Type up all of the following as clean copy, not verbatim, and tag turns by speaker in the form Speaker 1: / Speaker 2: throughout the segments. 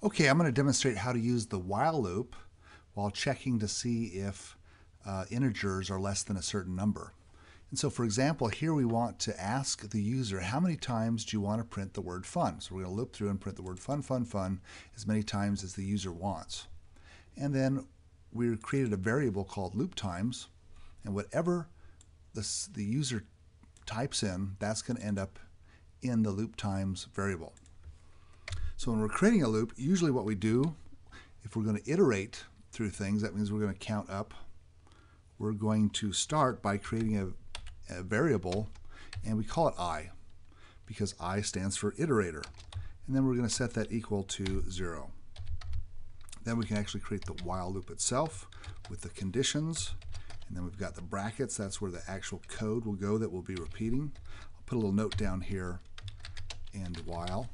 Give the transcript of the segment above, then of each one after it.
Speaker 1: Okay, I'm going to demonstrate how to use the while loop while checking to see if integers are less than a certain number. And so, for example, here we want to ask the user, how many times do you want to print the word fun? So we're going to loop through and print the word fun, fun, fun as many times as the user wants. And then we created a variable called loop times, and whatever the user types in, that's going to end up in the loop times variable. So when we're creating a loop, usually what we do, if we're going to iterate through things, that means we're going to count up. We're going to start by creating a variable, and we call it I, because I stands for iterator. And then we're going to set that equal to 0. Then we can actually create the while loop itself with the conditions. And then we've got the brackets. That's where the actual code will go that we'll be repeating. I'll put a little note down here, and while.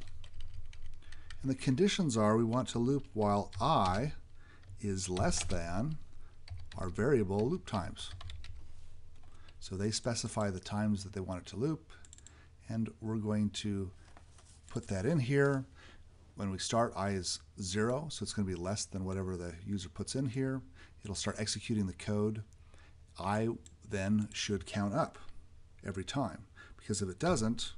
Speaker 1: And the conditions are we want to loop while I is less than our variable loop times. So they specify the times that they want it to loop, and we're going to put that in here. When we start, I is 0, so it's going to be less than whatever the user puts in here. It'll start executing the code. I then should count up every time, because if it doesn't,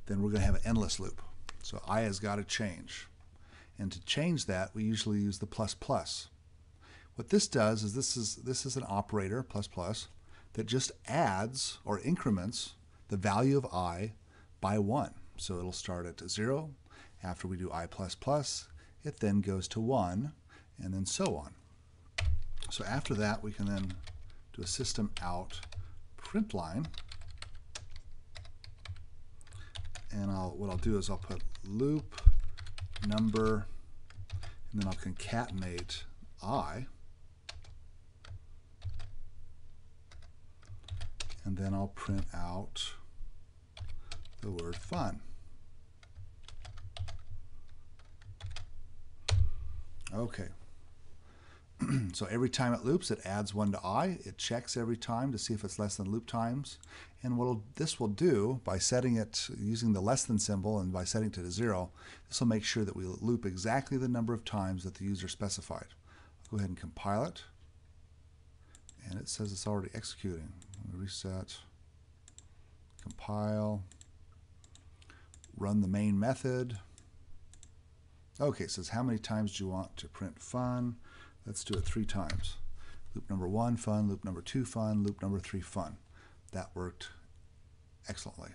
Speaker 1: then we're going to have an endless loop. So I has got to change. And to change that, we usually use the plus plus. What this does is this is an operator, plus plus, that just adds or increments the value of I by 1. So it'll start at 0. After we do I plus plus, it then goes to 1, and then so on. So after that, we can then do a system out print line. And what I'll do is I'll put loop number, and then I'll concatenate I, and then I'll print out the word fun. Okay. So every time it loops, it adds 1 to I. It checks every time to see if it's less than loop times. And what this will do, by setting it, using the less than symbol and by setting it to 0, this will make sure that we loop exactly the number of times that the user specified. I'll go ahead and compile it. And it says it's already executing. Reset, compile, run the main method. Okay, it says how many times do you want to print fun? Let's do it 3 times. Loop number 1, fun. Loop number 2, fun. Loop number 3, fun. That worked excellently.